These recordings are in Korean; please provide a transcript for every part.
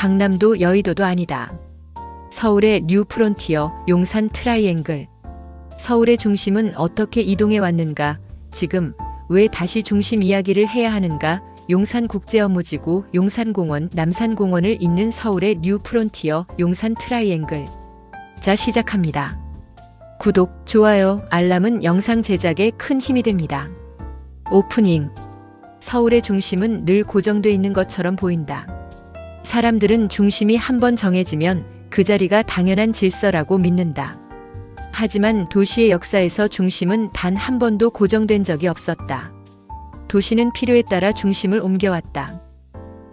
강남도 여의도도 아니다. 서울의 뉴 프론티어, 용산 트라이앵글. 서울의 중심은 어떻게 이동해 왔는가? 지금 왜 다시 중심 이야기를 해야 하는가? 용산국제업무지구, 용산공원, 남산공원을 잇는 서울의 뉴 프론티어, 용산 트라이앵글. 자, 시작합니다. 구독, 좋아요, 알람은 영상 제작에 큰 힘이 됩니다. 오프닝. 서울의 중심은 늘 고정돼 있는 것처럼 보인다. 사람들은 중심이 한번 정해지면 그 자리가 당연한 질서라고 믿는다. 하지만 도시의 역사에서 중심은 단 한 번도 고정된 적이 없었다. 도시는 필요에 따라 중심을 옮겨왔다.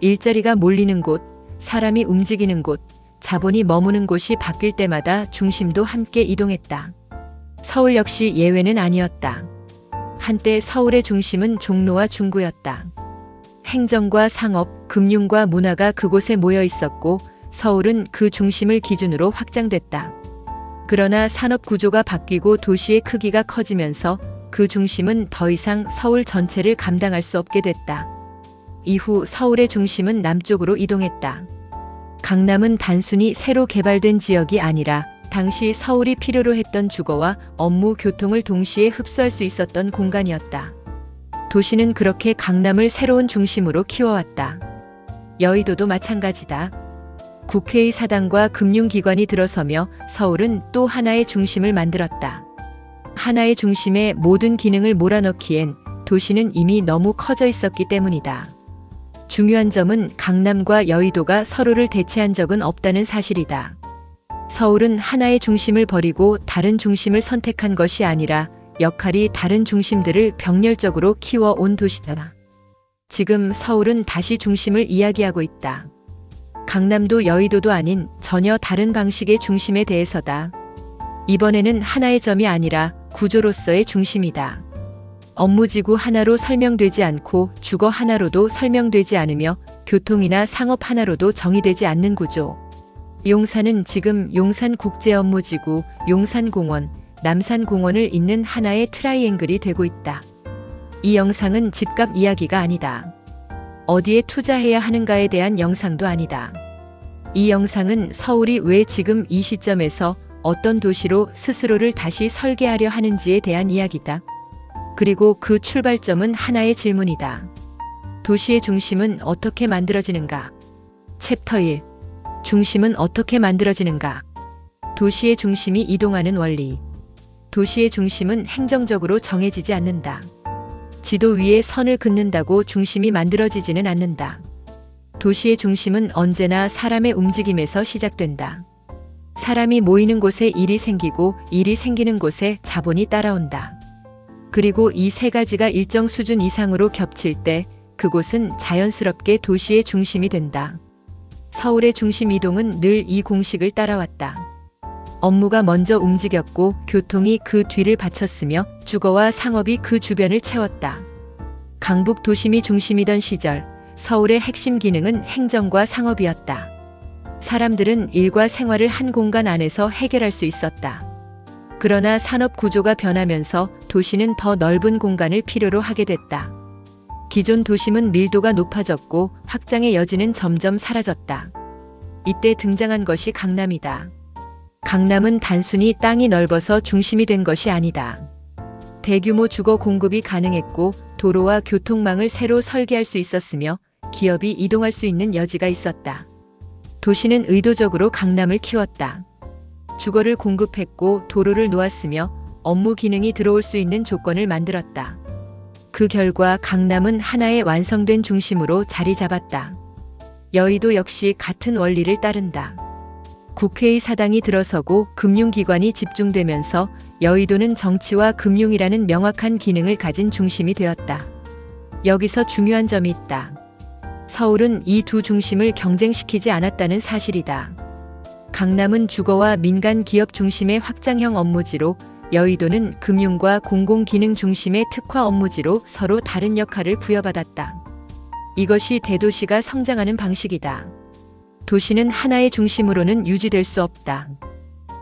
일자리가 몰리는 곳, 사람이 움직이는 곳, 자본이 머무는 곳이 바뀔 때마다 중심도 함께 이동했다. 서울 역시 예외는 아니었다. 한때 서울의 중심은 종로와 중구였다. 행정과 상업, 금융과 문화가 그곳에 모여 있었고 서울은 그 중심을 기준으로 확장됐다. 그러나 산업 구조가 바뀌고 도시의 크기가 커지면서 그 중심은 더 이상 서울 전체를 감당할 수 없게 됐다. 이후 서울의 중심은 남쪽으로 이동했다. 강남은 단순히 새로 개발된 지역이 아니라 당시 서울이 필요로 했던 주거와 업무, 교통을 동시에 흡수할 수 있었던 공간이었다. 도시는 그렇게 강남을 새로운 중심으로 키워왔다. 여의도도 마찬가지다. 국회의 사당과 금융기관이 들어서며 서울은 또 하나의 중심을 만들었다. 하나의 중심에 모든 기능을 몰아넣기엔 도시는 이미 너무 커져 있었기 때문이다. 중요한 점은 강남과 여의도가 서로를 대체한 적은 없다는 사실이다. 서울은 하나의 중심을 버리고 다른 중심을 선택한 것이 아니라 역할이 다른 중심들을 병렬적으로 키워온 도시다. 지금 서울은 다시 중심을 이야기하고 있다. 강남도 여의도도 아닌 전혀 다른 방식의 중심에 대해서다. 이번에는 하나의 점이 아니라 구조로서의 중심이다. 업무지구 하나로 설명되지 않고 주거 하나로도 설명되지 않으며 교통이나 상업 하나로도 정의되지 않는 구조. 용산은 지금 용산국제업무지구, 용산공원, 남산공원을 잇는 하나의 트라이앵글이 되고 있다. 이 영상은 집값 이야기가 아니다. 어디에 투자해야 하는가에 대한 영상도 아니다. 이 영상은 서울이 왜 지금 이 시점에서 어떤 도시로 스스로를 다시 설계하려 하는지에 대한 이야기다. 그리고 그 출발점은 하나의 질문이다. 도시의 중심은 어떻게 만들어지는가? 챕터 1. 중심은 어떻게 만들어지는가? 도시의 중심이 이동하는 원리. 도시의 중심은 행정적으로 정해지지 않는다. 지도 위에 선을 긋는다고 중심이 만들어지지는 않는다. 도시의 중심은 언제나 사람의 움직임에서 시작된다. 사람이 모이는 곳에 일이 생기고 일이 생기는 곳에 자본이 따라온다. 그리고 이 세 가지가 일정 수준 이상으로 겹칠 때 그곳은 자연스럽게 도시의 중심이 된다. 서울의 중심 이동은 늘 이 공식을 따라왔다. 업무가 먼저 움직였고 교통이 그 뒤를 바쳤으며 주거와 상업이 그 주변을 채웠다. 강북 도심이 중심이던 시절 서울의 핵심 기능은 행정과 상업이었다. 사람들은 일과 생활을 한 공간 안에서 해결할 수 있었다. 그러나 산업 구조가 변하면서 도시는 더 넓은 공간을 필요로 하게 됐다. 기존 도심은 밀도가 높아졌고 확장의 여지는 점점 사라졌다. 이때 등장한 것이 강남이다. 강남은 단순히 땅이 넓어서 중심이 된 것이 아니다. 대규모 주거 공급이 가능했고 도로와 교통망을 새로 설계할 수 있었으며 기업이 이동할 수 있는 여지가 있었다. 도시는 의도적으로 강남을 키웠다. 주거를 공급했고 도로를 놓았으며 업무 기능이 들어올 수 있는 조건을 만들었다. 그 결과 강남은 하나의 완성된 중심으로 자리 잡았다. 여의도 역시 같은 원리를 따른다. 국회의 사당이 들어서고 금융기관이 집중되면서 여의도는 정치와 금융이라는 명확한 기능을 가진 중심이 되었다. 여기서 중요한 점이 있다. 서울은 이 두 중심을 경쟁시키지 않았다는 사실이다. 강남은 주거와 민간 기업 중심의 확장형 업무지로 여의도는 금융과 공공기능 중심의 특화 업무지로 서로 다른 역할을 부여받았다. 이것이 대도시가 성장하는 방식이다. 도시는 하나의 중심으로는 유지될 수 없다.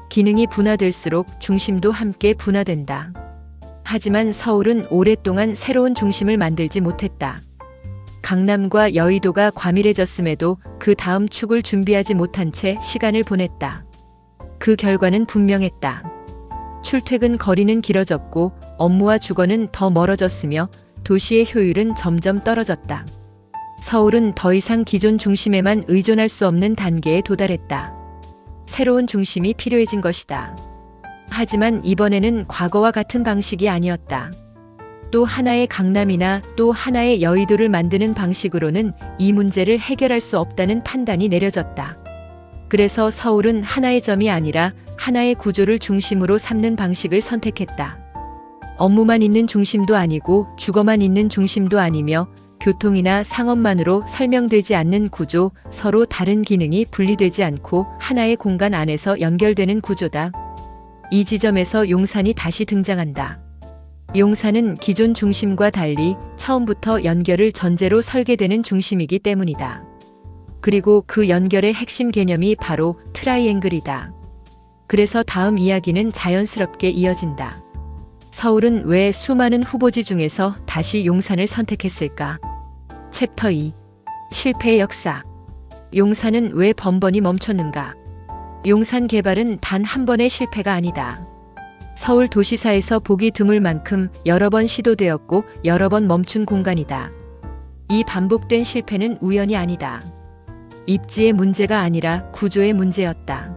기능이 분화될수록 중심도 함께 분화된다. 하지만 서울은 오랫동안 새로운 중심을 만들지 못했다. 강남과 여의도가 과밀해졌음에도 그 다음 축을 준비하지 못한 채 시간을 보냈다. 그 결과는 분명했다. 출퇴근 거리는 길어졌고 업무와 주거는 더 멀어졌으며 도시의 효율은 점점 떨어졌다. 서울은 더 이상 기존 중심에만 의존할 수 없는 단계에 도달했다. 새로운 중심이 필요해진 것이다. 하지만 이번에는 과거와 같은 방식이 아니었다. 또 하나의 강남이나 또 하나의 여의도를 만드는 방식으로는 이 문제를 해결할 수 없다는 판단이 내려졌다. 그래서 서울은 하나의 점이 아니라 하나의 구조를 중심으로 삼는 방식을 선택했다. 업무만 있는 중심도 아니고 주거만 있는 중심도 아니며 교통이나 상업만으로 설명되지 않는 구조, 서로 다른 기능이 분리되지 않고 하나의 공간 안에서 연결되는 구조다. 이 지점에서 용산이 다시 등장한다. 용산은 기존 중심과 달리 처음부터 연결을 전제로 설계되는 중심이기 때문이다. 그리고 그 연결의 핵심 개념이 바로 트라이앵글이다. 그래서 다음 이야기는 자연스럽게 이어진다. 서울은 왜 수많은 후보지 중에서 다시 용산을 선택했을까? 챕터 2. 실패의 역사. 용산은 왜 번번이 멈췄는가? 용산 개발은 단 한 번의 실패가 아니다. 서울 도시사에서 보기 드물 만큼 여러 번 시도되었고 여러 번 멈춘 공간이다. 이 반복된 실패는 우연이 아니다. 입지의 문제가 아니라 구조의 문제였다.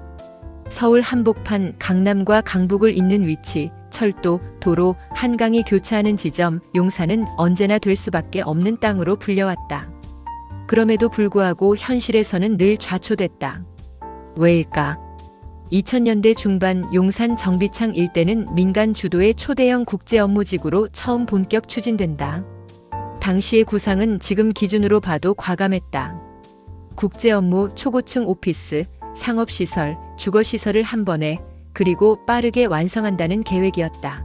서울 한복판, 강남과 강북을 잇는 위치, 철도, 도로, 한강이 교차하는 지점, 용산은 언제나 될 수밖에 없는 땅으로 불려왔다. 그럼에도 불구하고 현실에서는 늘 좌초됐다. 왜일까? 2000년대 중반 용산 정비창 일대는 민간 주도의 초대형 국제 업무지구로 처음 본격 추진된다. 당시의 구상은 지금 기준으로 봐도 과감했다. 국제 업무, 초고층 오피스, 상업시설, 주거시설을 한 번에 그리고 빠르게 완성한다는 계획이었다.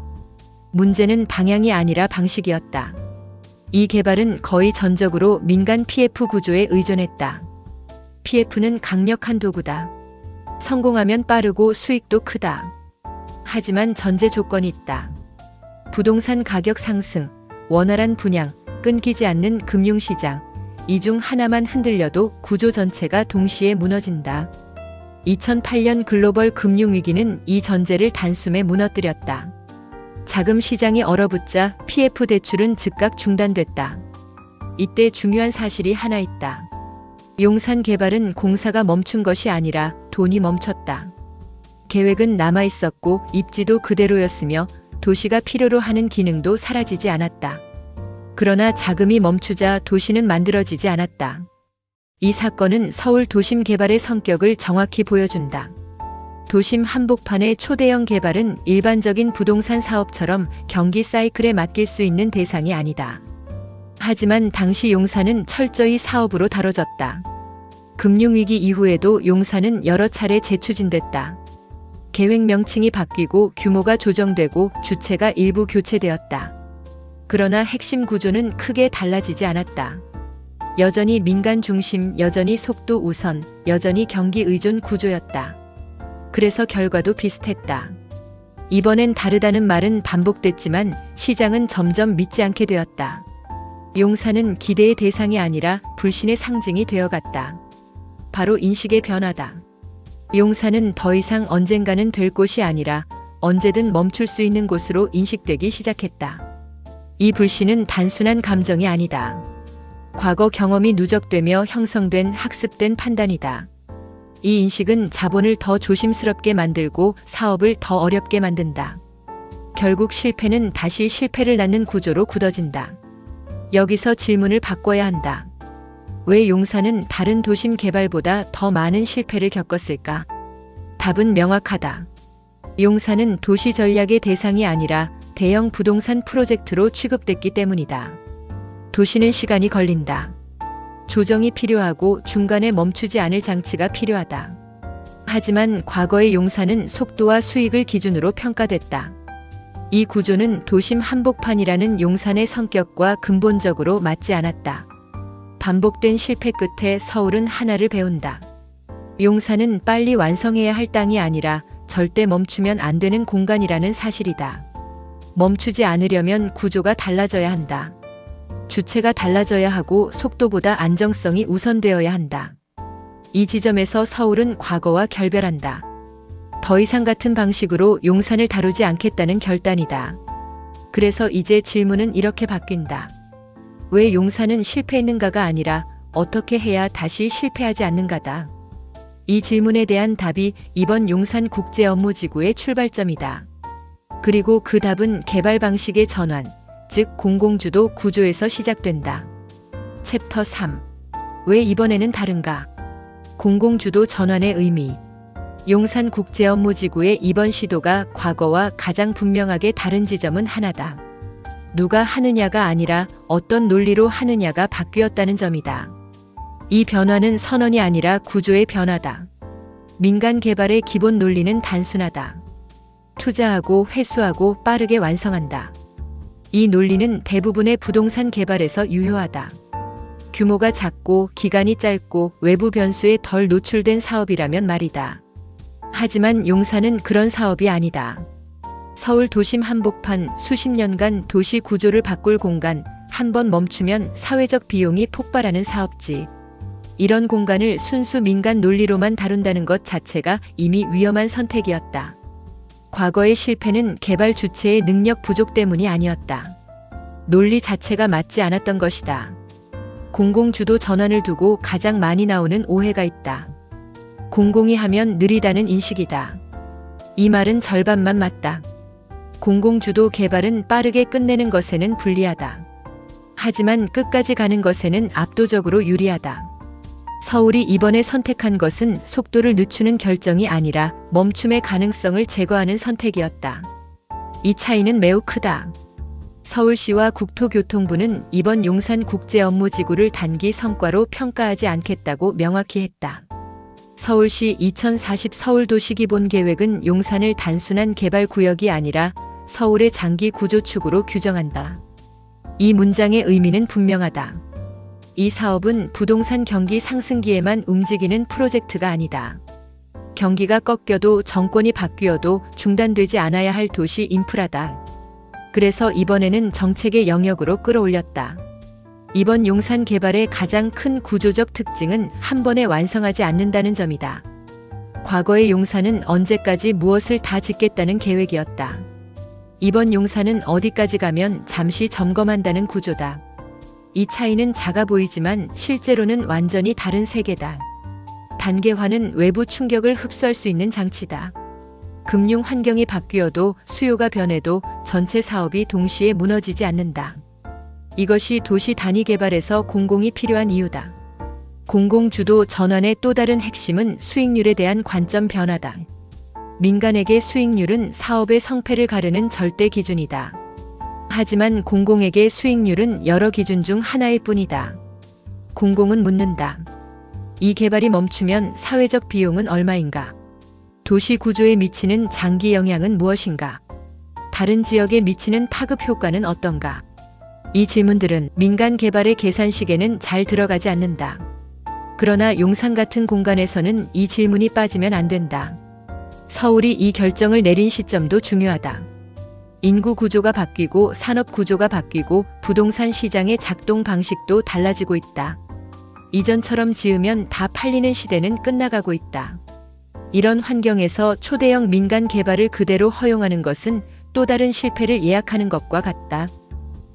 문제는 방향이 아니라 방식이었다. 이 개발은 거의 전적으로 민간 PF 구조에 의존했다. PF는 강력한 도구다. 성공하면 빠르고 수익도 크다. 하지만 전제 조건이 있다. 부동산 가격 상승, 원활한 분양, 끊기지 않는 금융시장. 이 중 하나만 흔들려도 구조 전체가 동시에 무너진다. 2008년 글로벌 금융위기는 이 전제를 단숨에 무너뜨렸다. 자금 시장이 얼어붙자 PF 대출은 즉각 중단됐다. 이때 중요한 사실이 하나 있다. 용산 개발은 공사가 멈춘 것이 아니라 돈이 멈췄다. 계획은 남아있었고 입지도 그대로였으며 도시가 필요로 하는 기능도 사라지지 않았다. 그러나 자금이 멈추자 도시는 만들어지지 않았다. 이 사건은 서울 도심 개발의 성격을 정확히 보여준다. 도심 한복판의 초대형 개발은 일반적인 부동산 사업처럼 경기 사이클에 맡길 수 있는 대상이 아니다. 하지만 당시 용산은 철저히 사업으로 다뤄졌다. 금융위기 이후에도 용산은 여러 차례 재추진됐다. 계획 명칭이 바뀌고 규모가 조정되고 주체가 일부 교체되었다. 그러나 핵심 구조는 크게 달라지지 않았다. 여전히 민간 중심, 여전히 속도 우선, 여전히 경기 의존 구조였다. 그래서 결과도 비슷했다. 이번엔 다르다는 말은 반복됐지만 시장은 점점 믿지 않게 되었다. 용산은 기대의 대상이 아니라 불신의 상징이 되어갔다. 바로 인식의 변화다. 용산은 더 이상 언젠가는 될 곳이 아니라 언제든 멈출 수 있는 곳으로 인식되기 시작했다. 이 불신은 단순한 감정이 아니다. 과거 경험이 누적되며 형성된 학습된 판단이다. 이 인식은 자본을 더 조심스럽게 만들고 사업을 더 어렵게 만든다. 결국 실패는 다시 실패를 낳는 구조로 굳어진다. 여기서 질문을 바꿔야 한다. 왜 용산은 다른 도심 개발보다 더 많은 실패를 겪었을까? 답은 명확하다. 용산은 도시 전략의 대상이 아니라 대형 부동산 프로젝트로 취급됐기 때문이다. 도시는 시간이 걸린다. 조정이 필요하고 중간에 멈추지 않을 장치가 필요하다. 하지만 과거의 용산은 속도와 수익을 기준으로 평가됐다. 이 구조는 도심 한복판이라는 용산의 성격과 근본적으로 맞지 않았다. 반복된 실패 끝에 서울은 하나를 배운다. 용산은 빨리 완성해야 할 땅이 아니라 절대 멈추면 안 되는 공간이라는 사실이다. 멈추지 않으려면 구조가 달라져야 한다. 주체가 달라져야 하고 속도보다 안정성이 우선되어야 한다. 이 지점에서 서울은 과거와 결별한다. 더 이상 같은 방식으로 용산을 다루지 않겠다는 결단이다. 그래서 이제 질문은 이렇게 바뀐다. 왜 용산은 실패했는가가 아니라 어떻게 해야 다시 실패하지 않는가다. 이 질문에 대한 답이 이번 용산 국제업무지구의 출발점이다. 그리고 그 답은 개발 방식의 전환, 즉 공공주도 구조에서 시작된다. 챕터 3. 왜 이번에는 다른가? 공공주도 전환의 의미. 용산 국제업무지구의 이번 시도가 과거와 가장 분명하게 다른 지점은 하나다. 누가 하느냐가 아니라 어떤 논리로 하느냐가 바뀌었다는 점이다. 이 변화는 선언이 아니라 구조의 변화다. 민간 개발의 기본 논리는 단순하다. 투자하고 회수하고 빠르게 완성한다. 이 논리는 대부분의 부동산 개발에서 유효하다. 규모가 작고 기간이 짧고 외부 변수에 덜 노출된 사업이라면 말이다. 하지만 용산은 그런 사업이 아니다. 서울 도심 한복판 수십 년간 도시 구조를 바꿀 공간, 한 번 멈추면 사회적 비용이 폭발하는 사업지. 이런 공간을 순수 민간 논리로만 다룬다는 것 자체가 이미 위험한 선택이었다. 과거의 실패는 개발 주체의 능력 부족 때문이 아니었다. 논리 자체가 맞지 않았던 것이다. 공공주도 전환을 두고 가장 많이 나오는 오해가 있다. 공공이 하면 느리다는 인식이다. 이 말은 절반만 맞다. 공공주도 개발은 빠르게 끝내는 것에는 불리하다. 하지만 끝까지 가는 것에는 압도적으로 유리하다. 서울이 이번에 선택한 것은 속도를 늦추는 결정이 아니라 멈춤의 가능성을 제거하는 선택이었다. 이 차이는 매우 크다. 서울시와 국토교통부는 이번 용산 국제업무지구를 단기 성과로 평가하지 않겠다고 명확히 했다. 서울시 2040 서울도시기본계획은 용산을 단순한 개발구역이 아니라 서울의 장기 구조축으로 규정한다. 이 문장의 의미는 분명하다. 이 사업은 부동산 경기 상승기에만 움직이는 프로젝트가 아니다. 경기가 꺾여도 정권이 바뀌어도 중단되지 않아야 할 도시 인프라다. 그래서 이번에는 정책의 영역으로 끌어올렸다. 이번 용산 개발의 가장 큰 구조적 특징은 한 번에 완성하지 않는다는 점이다. 과거의 용산은 언제까지 무엇을 다 짓겠다는 계획이었다. 이번 용산은 어디까지 가면 잠시 점검한다는 구조다. 이 차이는 작아 보이지만 실제로는 완전히 다른 세계다. 단계화는 외부 충격을 흡수할 수 있는 장치다. 금융 환경이 바뀌어도 수요가 변해도 전체 사업이 동시에 무너지지 않는다. 이것이 도시 단위 개발에서 공공이 필요한 이유다. 공공주도 전환의 또 다른 핵심은 수익률에 대한 관점 변화다. 민간에게 수익률은 사업의 성패를 가르는 절대 기준이다. 하지만 공공에게 수익률은 여러 기준 중 하나일 뿐이다. 공공은 묻는다. 이 개발이 멈추면 사회적 비용은 얼마인가? 도시 구조에 미치는 장기 영향은 무엇인가? 다른 지역에 미치는 파급 효과는 어떤가? 이 질문들은 민간 개발의 계산식에는 잘 들어가지 않는다. 그러나 용산 같은 공간에서는 이 질문이 빠지면 안 된다. 서울이 이 결정을 내린 시점도 중요하다. 인구 구조가 바뀌고 산업 구조가 바뀌고 부동산 시장의 작동 방식도 달라지고 있다. 이전처럼 지으면 다 팔리는 시대는 끝나가고 있다. 이런 환경에서 초대형 민간 개발을 그대로 허용하는 것은 또 다른 실패를 예약하는 것과 같다.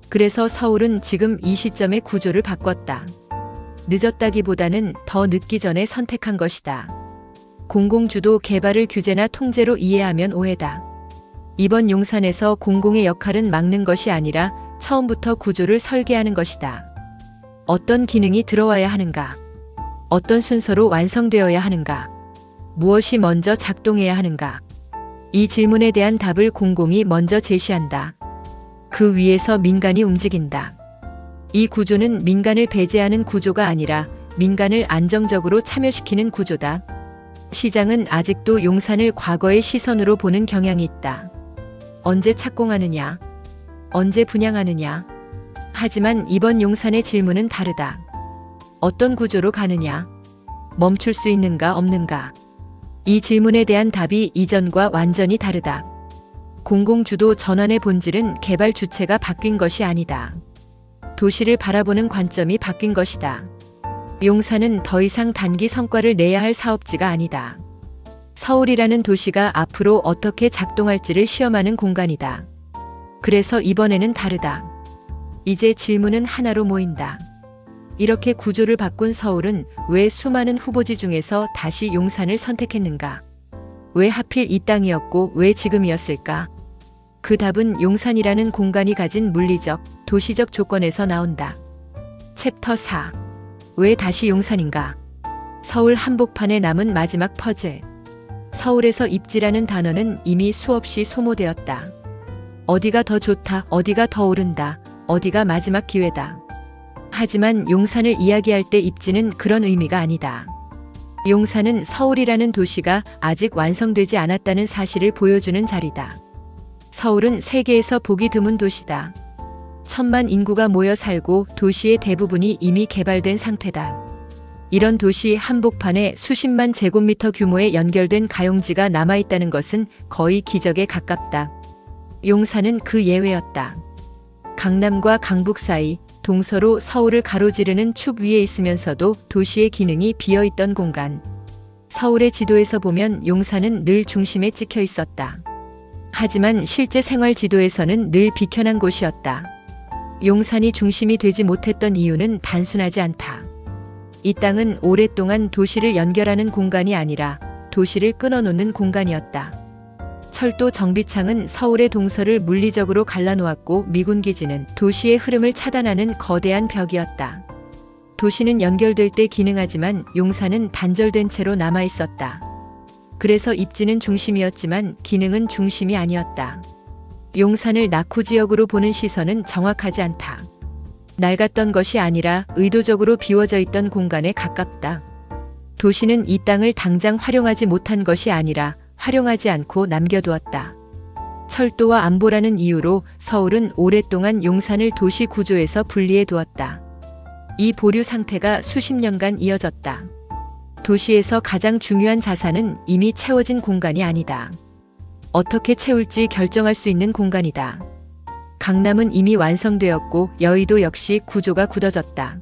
그래서 서울은 지금 이 시점의 구조를 바꿨다. 늦었다기보다는 더 늦기 전에 선택한 것이다. 공공주도 개발을 규제나 통제로 이해하면 오해다. 이번 용산에서 공공의 역할은 막는 것이 아니라 처음부터 구조를 설계하는 것이다. 어떤 기능이 들어와야 하는가? 어떤 순서로 완성되어야 하는가? 무엇이 먼저 작동해야 하는가? 이 질문에 대한 답을 공공이 먼저 제시한다. 그 위에서 민간이 움직인다. 이 구조는 민간을 배제하는 구조가 아니라 민간을 안정적으로 참여시키는 구조다. 시장은 아직도 용산을 과거의 시선으로 보는 경향이 있다. 언제 착공하느냐? 언제 분양하느냐? 하지만 이번 용산의 질문은 다르다. 어떤 구조로 가느냐? 멈출 수 있는가 없는가? 이 질문에 대한 답이 이전과 완전히 다르다. 공공주도 전환의 본질은 개발 주체가 바뀐 것이 아니다. 도시를 바라보는 관점이 바뀐 것이다. 용산은 더 이상 단기 성과를 내야 할 사업지가 아니다. 서울이라는 도시가 앞으로 어떻게 작동할지를 시험하는 공간이다. 그래서 이번에는 다르다. 이제 질문은 하나로 모인다. 이렇게 구조를 바꾼 서울은 왜 수많은 후보지 중에서 다시 용산을 선택했는가? 왜 하필 이 땅이었고 왜 지금이었을까? 그 답은 용산이라는 공간이 가진 물리적, 도시적 조건에서 나온다. 챕터 4. 왜 다시 용산인가? 서울 한복판에 남은 마지막 퍼즐. 서울에서 입지라는 단어는 이미 수없이 소모되었다. 어디가 더 좋다, 어디가 더 오른다, 어디가 마지막 기회다. 하지만 용산을 이야기할 때 입지는 그런 의미가 아니다. 용산은 서울이라는 도시가 아직 완성되지 않았다는 사실을 보여주는 자리다. 서울은 세계에서 보기 드문 도시다. 1,000만 인구가 모여 살고 도시의 대부분이 이미 개발된 상태다. 이런 도시 한복판에 수십만 제곱미터 규모의 연결된 가용지가 남아있다는 것은 거의 기적에 가깝다. 용산은 그 예외였다. 강남과 강북 사이 동서로 서울을 가로지르는 축 위에 있으면서도 도시의 기능이 비어있던 공간. 서울의 지도에서 보면 용산은 늘 중심에 찍혀 있었다. 하지만 실제 생활 지도에서는 늘 비켜난 곳이었다. 용산이 중심이 되지 못했던 이유는 단순하지 않다. 이 땅은 오랫동안 도시를 연결하는 공간이 아니라 도시를 끊어놓는 공간이었다. 철도 정비창은 서울의 동서를 물리적으로 갈라놓았고 미군기지는 도시의 흐름을 차단하는 거대한 벽이었다. 도시는 연결될 때 기능하지만 용산은 단절된 채로 남아있었다. 그래서 입지는 중심이었지만 기능은 중심이 아니었다. 용산을 낙후 지역으로 보는 시선은 정확하지 않다. 낡았던 것이 아니라 의도적으로 비워져 있던 공간에 가깝다. 도시는 이 땅을 당장 활용하지 못한 것이 아니라 활용하지 않고 남겨두었다. 철도와 안보라는 이유로 서울은 오랫동안 용산을 도시 구조에서 분리해 두었다. 이 보류 상태가 수십 년간 이어졌다. 도시에서 가장 중요한 자산은 이미 채워진 공간이 아니다. 어떻게 채울지 결정할 수 있는 공간이다. 강남은 이미 완성되었고 여의도 역시 구조가 굳어졌다.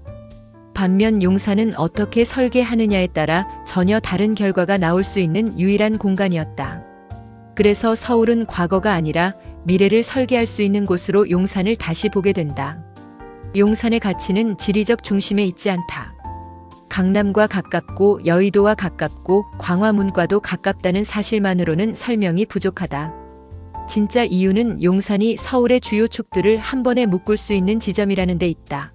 반면 용산은 어떻게 설계하느냐에 따라 전혀 다른 결과가 나올 수 있는 유일한 공간이었다. 그래서 서울은 과거가 아니라 미래를 설계할 수 있는 곳으로 용산을 다시 보게 된다. 용산의 가치는 지리적 중심에 있지 않다. 강남과 가깝고 여의도와 가깝고 광화문과도 가깝다는 사실만으로는 설명이 부족하다. 진짜 이유는 용산이 서울의 주요 축들을 한 번에 묶을 수 있는 지점이라는 데 있다.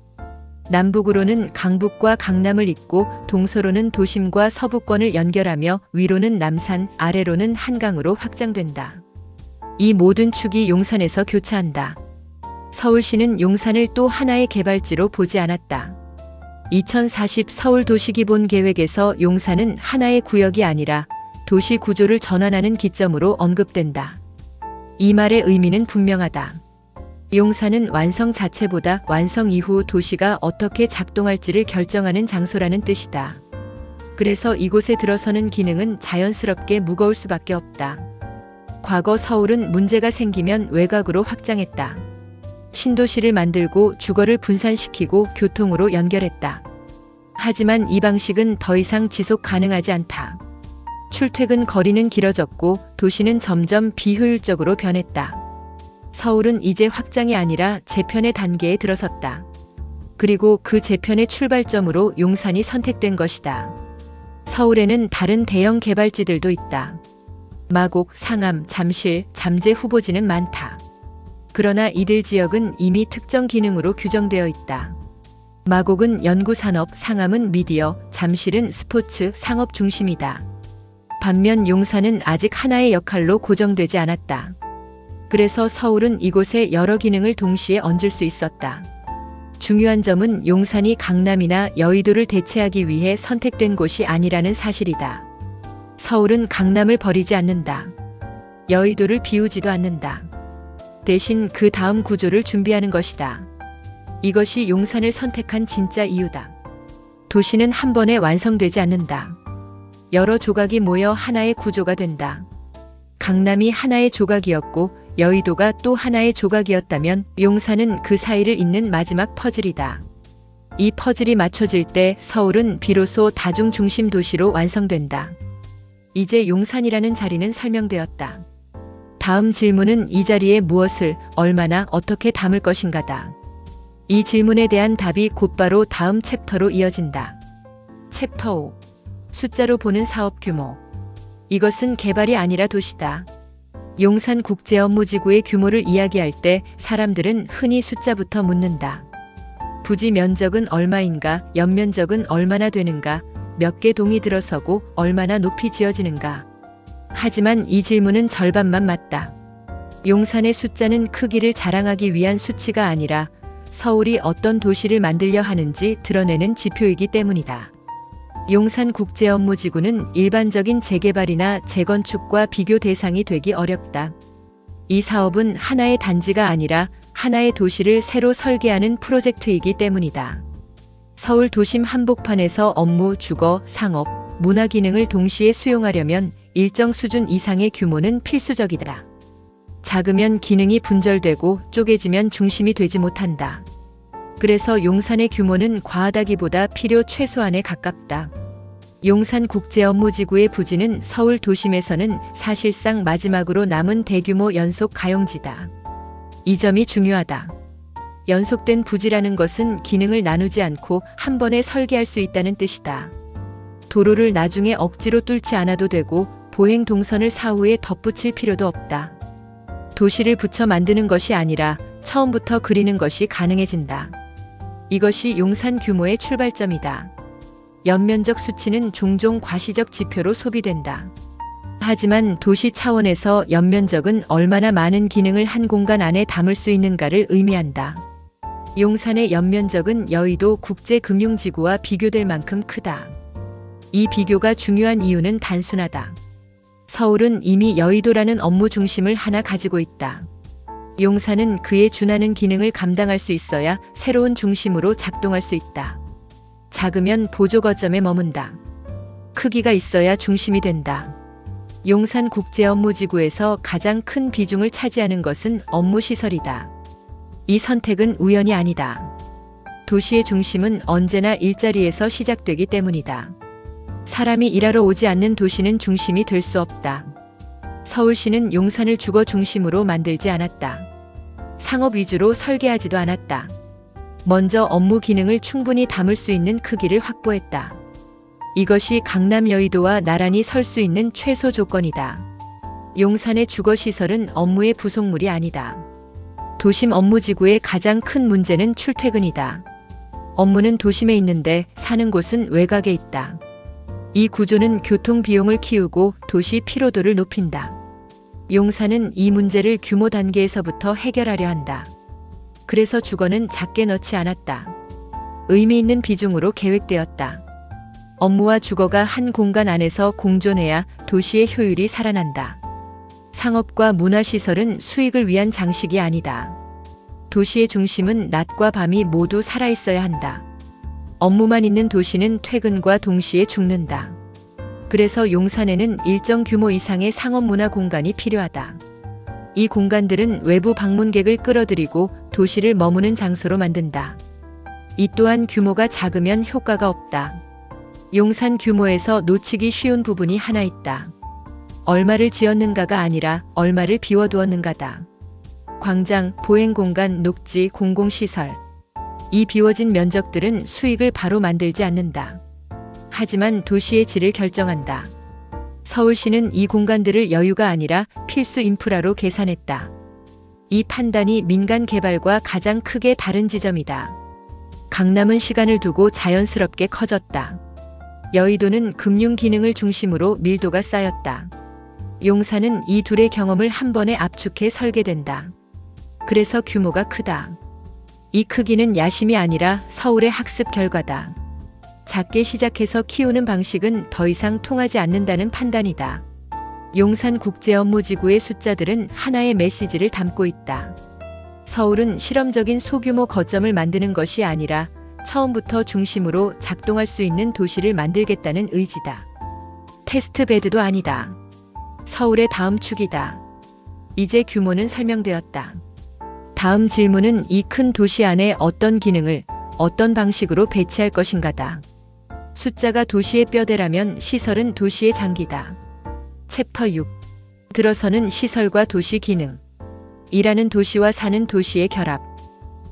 남북으로는 강북과 강남을 잇고 동서로는 도심과 서부권을 연결하며 위로는 남산, 아래로는 한강으로 확장된다. 이 모든 축이 용산에서 교차한다. 서울시는 용산을 또 하나의 개발지로 보지 않았다. 2040 서울도시기본계획에서 용산은 하나의 구역이 아니라 도시 구조를 전환하는 기점으로 언급된다. 이 말의 의미는 분명하다. 용산은 완성 자체보다 완성 이후 도시가 어떻게 작동할지를 결정하는 장소라는 뜻이다. 그래서 이곳에 들어서는 기능은 자연스럽게 무거울 수밖에 없다. 과거 서울은 문제가 생기면 외곽으로 확장했다. 신도시를 만들고 주거를 분산시키고 교통으로 연결했다. 하지만 이 방식은 더 이상 지속 가능하지 않다. 출퇴근 거리는 길어졌고 도시는 점점 비효율적으로 변했다. 서울은 이제 확장이 아니라 재편의 단계에 들어섰다. 그리고 그 재편의 출발점으로 용산이 선택된 것이다. 서울에는 다른 대형 개발지들도 있다. 마곡, 상암, 잠실, 잠재 후보지는 많다. 그러나 이들 지역은 이미 특정 기능으로 규정되어 있다. 마곡은 연구산업, 상암은 미디어, 잠실은 스포츠, 상업 중심이다. 반면 용산은 아직 하나의 역할로 고정되지 않았다. 그래서 서울은 이곳에 여러 기능을 동시에 얹을 수 있었다. 중요한 점은 용산이 강남이나 여의도를 대체하기 위해 선택된 곳이 아니라는 사실이다. 서울은 강남을 버리지 않는다. 여의도를 비우지도 않는다. 대신 그 다음 구조를 준비하는 것이다. 이것이 용산을 선택한 진짜 이유다. 도시는 한 번에 완성되지 않는다. 여러 조각이 모여 하나의 구조가 된다. 강남이 하나의 조각이었고 여의도가 또 하나의 조각이었다면 용산은 그 사이를 잇는 마지막 퍼즐이다. 이 퍼즐이 맞춰질 때 서울은 비로소 다중 중심 도시로 완성된다. 이제 용산이라는 자리는 설명되었다. 다음 질문은 이 자리에 무엇을, 얼마나, 어떻게 담을 것인가다. 이 질문에 대한 답이 곧바로 다음 챕터로 이어진다. 챕터 5. 숫자로 보는 사업 규모. 이것은 개발이 아니라 도시다. 용산국제업무지구의 규모를 이야기할 때 사람들은 흔히 숫자부터 묻는다. 부지 면적은 얼마인가, 연면적은 얼마나 되는가, 몇 개 동이 들어서고 얼마나 높이 지어지는가. 하지만 이 질문은 절반만 맞다. 용산의 숫자는 크기를 자랑하기 위한 수치가 아니라 서울이 어떤 도시를 만들려 하는지 드러내는 지표이기 때문이다. 용산국제업무지구는 일반적인 재개발이나 재건축과 비교 대상이 되기 어렵다. 이 사업은 하나의 단지가 아니라 하나의 도시를 새로 설계하는 프로젝트이기 때문이다. 서울 도심 한복판에서 업무, 주거, 상업, 문화 기능을 동시에 수용하려면 일정 수준 이상의 규모는 필수적이다. 작으면 기능이 분절되고 쪼개지면 중심이 되지 못한다. 그래서 용산의 규모는 과하다기보다 필요 최소한에 가깝다. 용산국제업무지구의 부지는 서울 도심에서는 사실상 마지막으로 남은 대규모 연속 가용지다. 이 점이 중요하다. 연속된 부지라는 것은 기능을 나누지 않고 한 번에 설계할 수 있다는 뜻이다. 도로를 나중에 억지로 뚫지 않아도 되고 보행 동선을 사후에 덧붙일 필요도 없다. 도시를 붙여 만드는 것이 아니라 처음부터 그리는 것이 가능해진다. 이것이 용산 규모의 출발점이다. 연면적 수치는 종종 과시적 지표로 소비된다. 하지만 도시 차원에서 연면적은 얼마나 많은 기능을 한 공간 안에 담을 수 있는가를 의미한다. 용산의 연면적은 여의도 국제금융지구와 비교될 만큼 크다. 이 비교가 중요한 이유는 단순하다. 서울은 이미 여의도라는 업무 중심을 하나 가지고 있다. 용산은 그에 준하는 기능을 감당할 수 있어야 새로운 중심으로 작동할 수 있다. 작으면 보조 거점에 머문다. 크기가 있어야 중심이 된다. 용산국제업무지구에서 가장 큰 비중을 차지하는 것은 업무시설이다. 이 선택은 우연이 아니다. 도시의 중심은 언제나 일자리에서 시작되기 때문이다. 사람이 일하러 오지 않는 도시는 중심이 될 수 없다. 서울시는 용산을 주거 중심으로 만들지 않았다. 상업 위주로 설계하지도 않았다. 먼저 업무 기능을 충분히 담을 수 있는 크기를 확보했다. 이것이 강남 여의도와 나란히 설 수 있는 최소 조건이다. 용산의 주거시설은 업무의 부속물이 아니다. 도심 업무지구의 가장 큰 문제는 출퇴근이다. 업무는 도심에 있는데 사는 곳은 외곽에 있다. 이 구조는 교통 비용을 키우고 도시 피로도를 높인다. 용산은 이 문제를 규모 단계에서부터 해결하려 한다. 그래서 주거는 작게 넣지 않았다. 의미 있는 비중으로 계획되었다. 업무와 주거가 한 공간 안에서 공존해야 도시의 효율이 살아난다. 상업과 문화시설은 수익을 위한 장식이 아니다. 도시의 중심은 낮과 밤이 모두 살아있어야 한다. 업무만 있는 도시는 퇴근과 동시에 죽는다. 그래서 용산에는 일정 규모 이상의 상업문화 공간이 필요하다. 이 공간들은 외부 방문객을 끌어들이고 도시를 머무는 장소로 만든다. 이 또한 규모가 작으면 효과가 없다. 용산 규모에서 놓치기 쉬운 부분이 하나 있다. 얼마를 지었는가가 아니라 얼마를 비워두었는가다. 광장, 보행공간, 녹지, 공공시설. 이 비워진 면적들은 수익을 바로 만들지 않는다. 하지만 도시의 질을 결정한다. 서울시는 이 공간들을 여유가 아니라 필수 인프라로 계산했다. 이 판단이 민간 개발과 가장 크게 다른 지점이다. 강남은 시간을 두고 자연스럽게 커졌다. 여의도는 금융 기능을 중심으로 밀도가 쌓였다. 용산은 이 둘의 경험을 한 번에 압축해 설계된다. 그래서 규모가 크다. 이 크기는 야심이 아니라 서울의 학습 결과다. 작게 시작해서 키우는 방식은 더 이상 통하지 않는다는 판단이다. 용산국제업무지구의 숫자들은 하나의 메시지를 담고 있다. 서울은 실험적인 소규모 거점을 만드는 것이 아니라 처음부터 중심으로 작동할 수 있는 도시를 만들겠다는 의지다. 테스트베드도 아니다. 서울의 다음 축이다. 이제 규모는 설명되었다. 다음 질문은 이 큰 도시 안에 어떤 기능을 어떤 방식으로 배치할 것인가다. 숫자가 도시의 뼈대라면 시설은 도시의 장기다. 챕터 6. 들어서는 시설과 도시 기능. 일하는 도시와 사는 도시의 결합.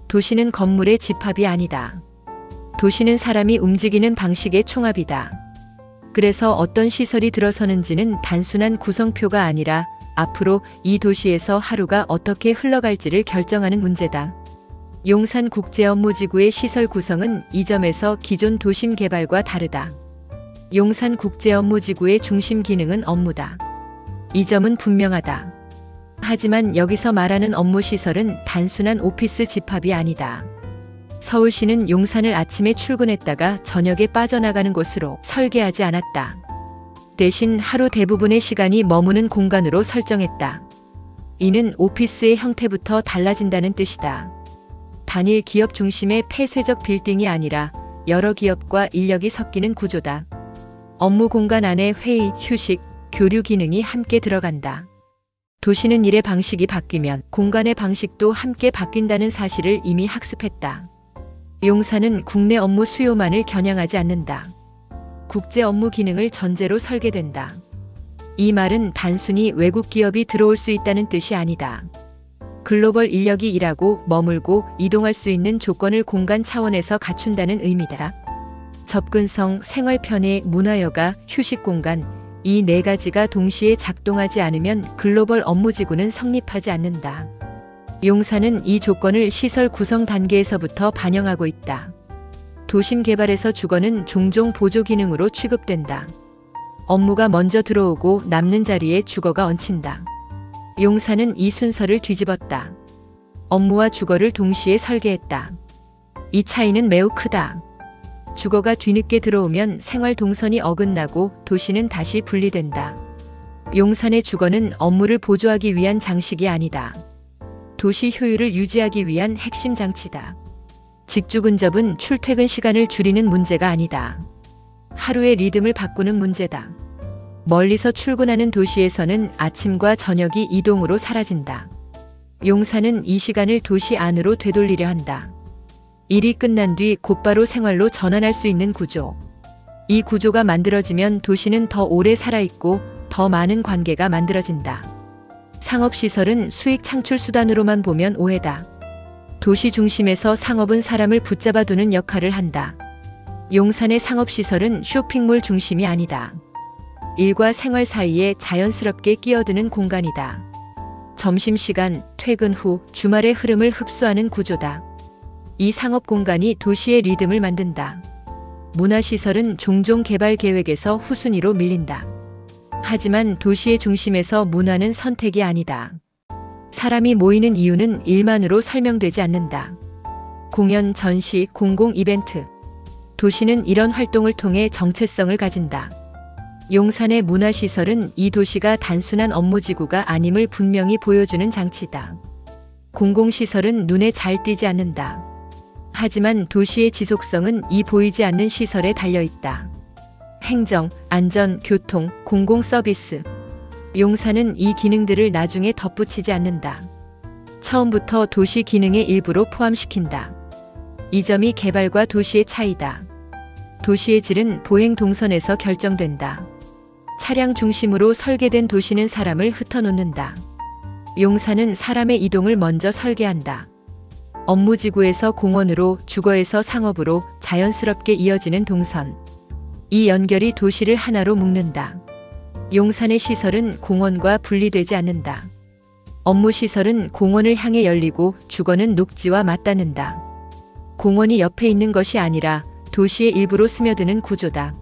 도시는 건물의 집합이 아니다. 도시는 사람이 움직이는 방식의 총합이다. 그래서 어떤 시설이 들어서는지는 단순한 구성표가 아니라 앞으로 이 도시에서 하루가 어떻게 흘러갈지를 결정하는 문제다. 용산국제업무지구의 시설 구성은 이 점에서 기존 도심 개발과 다르다. 용산국제업무지구의 중심 기능은 업무다. 이 점은 분명하다. 하지만 여기서 말하는 업무 시설은 단순한 오피스 집합이 아니다. 서울시는 용산을 아침에 출근했다가 저녁에 빠져나가는 곳으로 설계하지 않았다. 대신 하루 대부분의 시간이 머무는 공간으로 설정했다. 이는 오피스의 형태부터 달라진다는 뜻이다. 단일 기업 중심의 폐쇄적 빌딩이 아니라 여러 기업과 인력이 섞이는 구조다. 업무 공간 안에 회의, 휴식, 교류 기능이 함께 들어간다. 도시는 일의 방식이 바뀌면 공간의 방식도 함께 바뀐다는 사실을 이미 학습했다. 용산은 국내 업무 수요만을 겨냥하지 않는다. 국제 업무 기능을 전제로 설계된다. 이 말은 단순히 외국 기업이 들어올 수 있다는 뜻이 아니다. 글로벌 인력이 일하고 머물고 이동할 수 있는 조건을 공간 차원에서 갖춘다는 의미다. 접근성, 생활 편의, 문화여가, 휴식 공간, 이 네 가지가 동시에 작동하지 않으면 글로벌 업무지구는 성립하지 않는다. 용산은 이 조건을 시설 구성 단계에서부터 반영하고 있다. 도심 개발에서 주거는 종종 보조 기능으로 취급된다. 업무가 먼저 들어오고 남는 자리에 주거가 얹힌다. 용산은 이 순서를 뒤집었다. 업무와 주거를 동시에 설계했다. 이 차이는 매우 크다. 주거가 뒤늦게 들어오면 생활 동선이 어긋나고 도시는 다시 분리된다. 용산의 주거는 업무를 보조하기 위한 장식이 아니다. 도시 효율을 유지하기 위한 핵심 장치다. 직주 근접은 출퇴근 시간을 줄이는 문제가 아니다. 하루의 리듬을 바꾸는 문제다. 멀리서 출근하는 도시에서는 아침과 저녁이 이동으로 사라진다. 용산은 이 시간을 도시 안으로 되돌리려 한다. 일이 끝난 뒤 곧바로 생활로 전환할 수 있는 구조. 이 구조가 만들어지면 도시는 더 오래 살아있고 더 많은 관계가 만들어진다. 상업시설은 수익 창출 수단으로만 보면 오해다. 도시 중심에서 상업은 사람을 붙잡아두는 역할을 한다. 용산의 상업시설은 쇼핑몰 중심이 아니다. 일과 생활 사이에 자연스럽게 끼어드는 공간이다. 점심시간, 퇴근 후, 주말의 흐름을 흡수하는 구조다. 이 상업 공간이 도시의 리듬을 만든다. 문화시설은 종종 개발 계획에서 후순위로 밀린다. 하지만 도시의 중심에서 문화는 선택이 아니다. 사람이 모이는 이유는 일만으로 설명되지 않는다. 공연, 전시, 공공 이벤트. 도시는 이런 활동을 통해 정체성을 가진다. 용산의 문화시설은 이 도시가 단순한 업무지구가 아님을 분명히 보여주는 장치다. 공공시설은 눈에 잘 띄지 않는다. 하지만 도시의 지속성은 이 보이지 않는 시설에 달려있다. 행정, 안전, 교통, 공공서비스. 용산은 이 기능들을 나중에 덧붙이지 않는다. 처음부터 도시 기능의 일부로 포함시킨다. 이 점이 개발과 도시의 차이다. 도시의 질은 보행 동선에서 결정된다. 차량 중심으로 설계된 도시는 사람을 흩어놓는다. 용산은 사람의 이동을 먼저 설계한다. 업무지구에서 공원으로, 주거에서 상업으로 자연스럽게 이어지는 동선. 이 연결이 도시를 하나로 묶는다. 용산의 시설은 공원과 분리되지 않는다. 업무시설은 공원을 향해 열리고 주거는 녹지와 맞닿는다. 공원이 옆에 있는 것이 아니라 도시의 일부로 스며드는 구조다.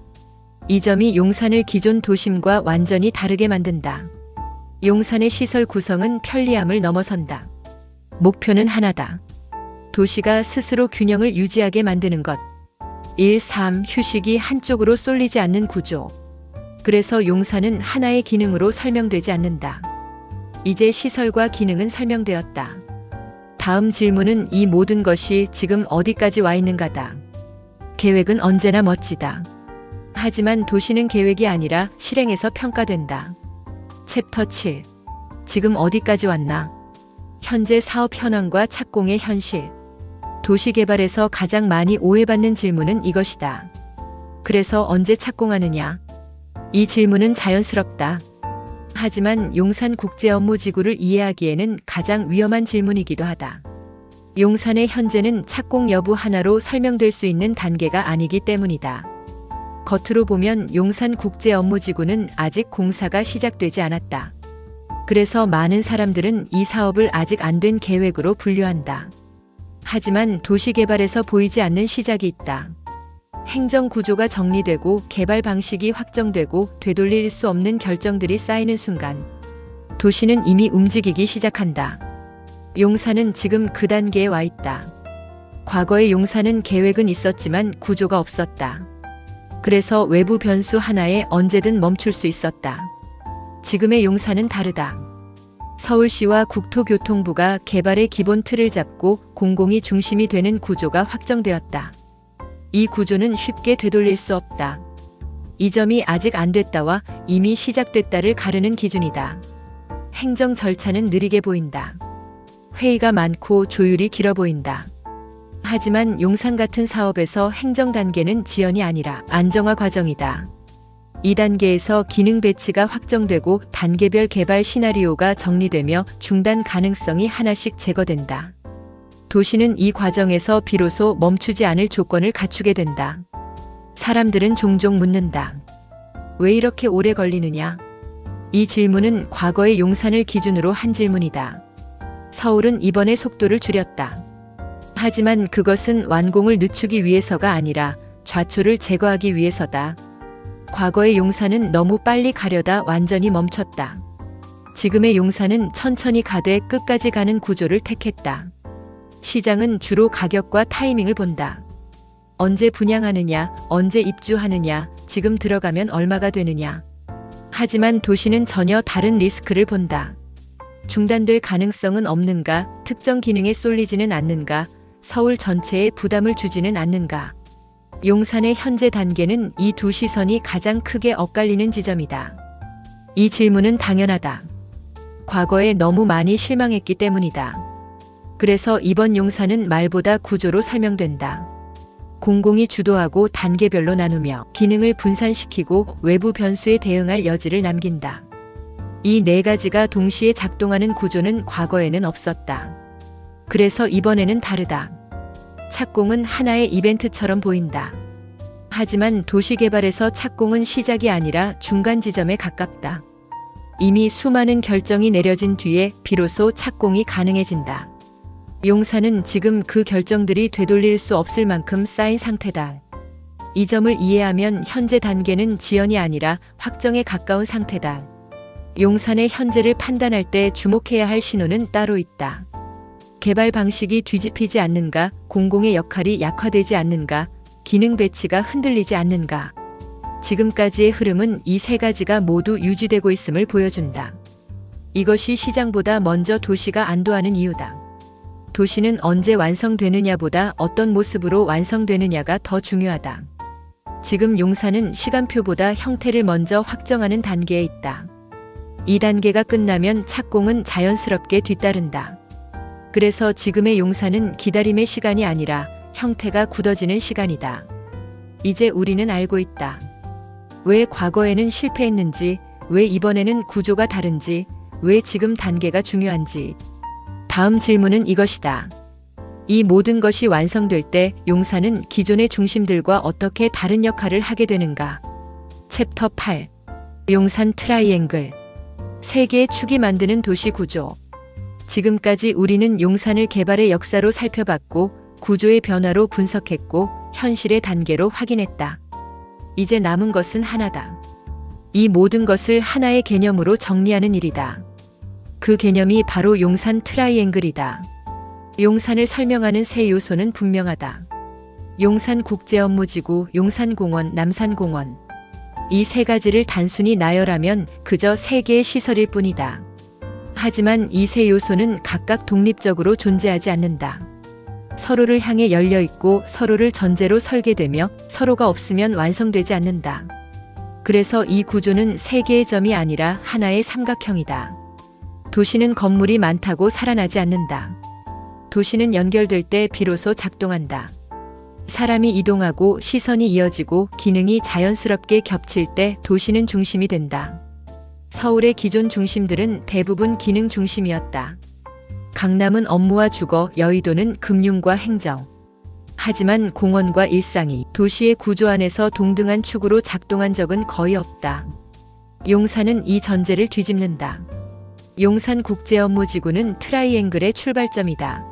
이 점이 용산을 기존 도심과 완전히 다르게 만든다. 용산의 시설 구성은 편리함을 넘어선다. 목표는 하나다. 도시가 스스로 균형을 유지하게 만드는 것. 1, 3, 휴식이 한쪽으로 쏠리지 않는 구조. 그래서 용산은 하나의 기능으로 설명되지 않는다. 이제 시설과 기능은 설명되었다. 다음 질문은 이 모든 것이 지금 어디까지 와 있는가다. 계획은 언제나 멋지다. 하지만 도시는 계획이 아니라 실행에서 평가된다. 챕터 7. 지금 어디까지 왔나? 현재 사업 현황과 착공의 현실. 도시개발에서 가장 많이 오해받는 질문은 이것이다. 그래서 언제 착공하느냐? 이 질문은 자연스럽다. 하지만 용산국제업무지구를 이해하기에는 가장 위험한 질문이기도 하다. 용산의 현재는 착공 여부 하나로 설명될 수 있는 단계가 아니기 때문이다. 겉으로 보면 용산국제업무지구는 아직 공사가 시작되지 않았다. 그래서 많은 사람들은 이 사업을 아직 안 된 계획으로 분류한다. 하지만 도시개발에서 보이지 않는 시작이 있다. 행정 구조가 정리되고 개발 방식이 확정되고 되돌릴 수 없는 결정들이 쌓이는 순간 도시는 이미 움직이기 시작한다. 용산은 지금 그 단계에 와 있다. 과거의 용산은 계획은 있었지만 구조가 없었다. 그래서 외부 변수 하나에 언제든 멈출 수 있었다. 지금의 용산은 다르다. 서울시와 국토교통부가 개발의 기본 틀을 잡고 공공이 중심이 되는 구조가 확정되었다. 이 구조는 쉽게 되돌릴 수 없다. 이 점이 아직 안 됐다와 이미 시작됐다를 가르는 기준이다. 행정 절차는 느리게 보인다. 회의가 많고 조율이 길어 보인다. 하지만 용산 같은 사업에서 행정 단계는 지연이 아니라 안정화 과정이다. 이 단계에서 기능 배치가 확정되고 단계별 개발 시나리오가 정리되며 중단 가능성이 하나씩 제거된다. 도시는 이 과정에서 비로소 멈추지 않을 조건을 갖추게 된다. 사람들은 종종 묻는다. 왜 이렇게 오래 걸리느냐? 이 질문은 과거의 용산을 기준으로 한 질문이다. 서울은 이번에 속도를 줄였다. 하지만 그것은 완공을 늦추기 위해서가 아니라 좌초를 제거하기 위해서다. 과거의 용산은 너무 빨리 가려다 완전히 멈췄다. 지금의 용산은 천천히 가되 끝까지 가는 구조를 택했다. 시장은 주로 가격과 타이밍을 본다. 언제 분양하느냐, 언제 입주하느냐, 지금 들어가면 얼마가 되느냐. 하지만 도시는 전혀 다른 리스크를 본다. 중단될 가능성은 없는가, 특정 기능에 쏠리지는 않는가, 서울 전체에 부담을 주지는 않는가. 용산의 현재 단계는 이 두 시선이 가장 크게 엇갈리는 지점이다. 이 질문은 당연하다. 과거에 너무 많이 실망했기 때문이다. 그래서 이번 용산은 말보다 구조로 설명된다. 공공이 주도하고 단계별로 나누며 기능을 분산시키고 외부 변수에 대응할 여지를 남긴다. 이 네 가지가 동시에 작동하는 구조는 과거에는 없었다. 그래서 이번에는 다르다. 착공은 하나의 이벤트처럼 보인다. 하지만 도시개발에서 착공은 시작이 아니라 중간 지점에 가깝다. 이미 수많은 결정이 내려진 뒤에 비로소 착공이 가능해진다. 용산은 지금 그 결정들이 되돌릴 수 없을 만큼 쌓인 상태다. 이 점을 이해하면 현재 단계는 지연이 아니라 확정에 가까운 상태다. 용산의 현재를 판단할 때 주목해야 할 신호는 따로 있다. 개발 방식이 뒤집히지 않는가, 공공의 역할이 약화되지 않는가, 기능 배치가 흔들리지 않는가. 지금까지의 흐름은 이 세 가지가 모두 유지되고 있음을 보여준다. 이것이 시장보다 먼저 도시가 안도하는 이유다. 도시는 언제 완성되느냐보다 어떤 모습으로 완성되느냐가 더 중요하다. 지금 용산은 시간표보다 형태를 먼저 확정하는 단계에 있다. 이 단계가 끝나면 착공은 자연스럽게 뒤따른다. 그래서 지금의 용산은 기다림의 시간이 아니라 형태가 굳어지는 시간이다. 이제 우리는 알고 있다. 왜 과거에는 실패했는지, 왜 이번에는 구조가 다른지, 왜 지금 단계가 중요한지. 다음 질문은 이것이다. 이 모든 것이 완성될 때 용산은 기존의 중심들과 어떻게 다른 역할을 하게 되는가? 챕터 8. 용산 트라이앵글. 세 개의 축이 만드는 도시 구조. 지금까지 우리는 용산을 개발의 역사로 살펴봤고 구조의 변화로 분석했고 현실의 단계로 확인했다. 이제 남은 것은 하나다. 이 모든 것을 하나의 개념으로 정리하는 일이다. 그 개념이 바로 용산 트라이앵글이다. 용산을 설명하는 세 요소는 분명하다. 용산국제업무지구, 용산공원, 남산공원. 이 세 가지를 단순히 나열하면 그저 세 개의 시설일 뿐이다. 하지만 이 세 요소는 각각 독립적으로 존재하지 않는다. 서로를 향해 열려 있고 서로를 전제로 설계되며 서로가 없으면 완성되지 않는다. 그래서 이 구조는 세 개의 점이 아니라 하나의 삼각형이다. 도시는 건물이 많다고 살아나지 않는다. 도시는 연결될 때 비로소 작동한다. 사람이 이동하고 시선이 이어지고 기능이 자연스럽게 겹칠 때 도시는 중심이 된다. 서울의 기존 중심들은 대부분 기능 중심이었다. 강남은 업무와 주거, 여의도는 금융과 행정. 하지만 공원과 일상이 도시의 구조 안에서 동등한 축으로 작동한 적은 거의 없다. 용산은 이 전제를 뒤집는다. 용산국제업무지구는 트라이앵글의 출발점이다.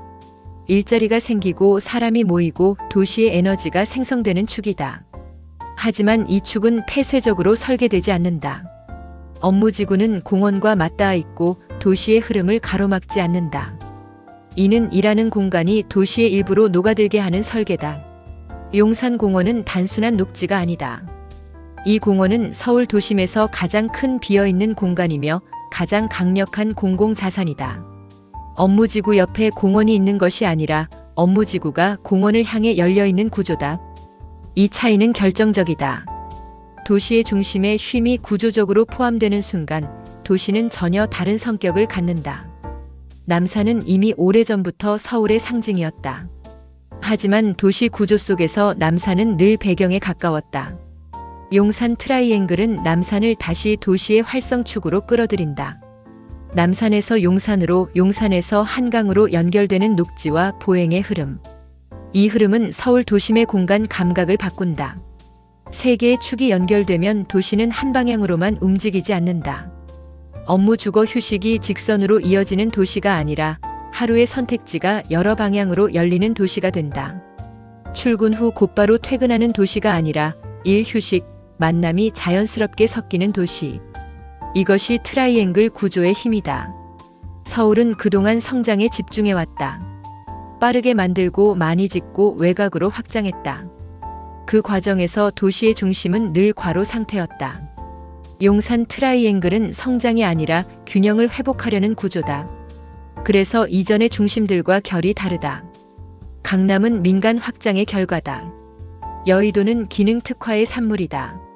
일자리가 생기고 사람이 모이고 도시의 에너지가 생성되는 축이다. 하지만 이 축은 폐쇄적으로 설계되지 않는다. 업무지구는 공원과 맞닿아 있고 도시의 흐름을 가로막지 않는다. 이는 일하는 공간이 도시의 일부로 녹아들게 하는 설계다. 용산공원은 단순한 녹지가 아니다. 이 공원은 서울 도심에서 가장 큰 비어있는 공간이며 가장 강력한 공공자산이다. 업무지구 옆에 공원이 있는 것이 아니라 업무지구가 공원을 향해 열려있는 구조다. 이 차이는 결정적이다. 도시의 중심에 쉼이 구조적으로 포함되는 순간 도시는 전혀 다른 성격을 갖는다. 남산은 이미 오래전부터 서울의 상징이었다. 하지만 도시 구조 속에서 남산은 늘 배경에 가까웠다. 용산 트라이앵글은 남산을 다시 도시의 활성축으로 끌어들인다. 남산에서 용산으로, 용산에서 한강으로 연결되는 녹지와 보행의 흐름. 이 흐름은 서울 도심의 공간 감각을 바꾼다. 세 개의 축이 연결되면 도시는 한 방향으로만 움직이지 않는다. 업무, 주거, 휴식이 직선으로 이어지는 도시가 아니라 하루의 선택지가 여러 방향으로 열리는 도시가 된다. 출근 후 곧바로 퇴근하는 도시가 아니라 일, 휴식, 만남이 자연스럽게 섞이는 도시. 이것이 트라이앵글 구조의 힘이다. 서울은 그동안 성장에 집중해왔다. 빠르게 만들고 많이 짓고 외곽으로 확장했다. 그 과정에서 도시의 중심은 늘 과로 상태였다. 용산 트라이앵글은 성장이 아니라 균형을 회복하려는 구조다. 그래서 이전의 중심들과 결이 다르다. 강남은 민간 확장의 결과다. 여의도는 기능 특화의 산물이다.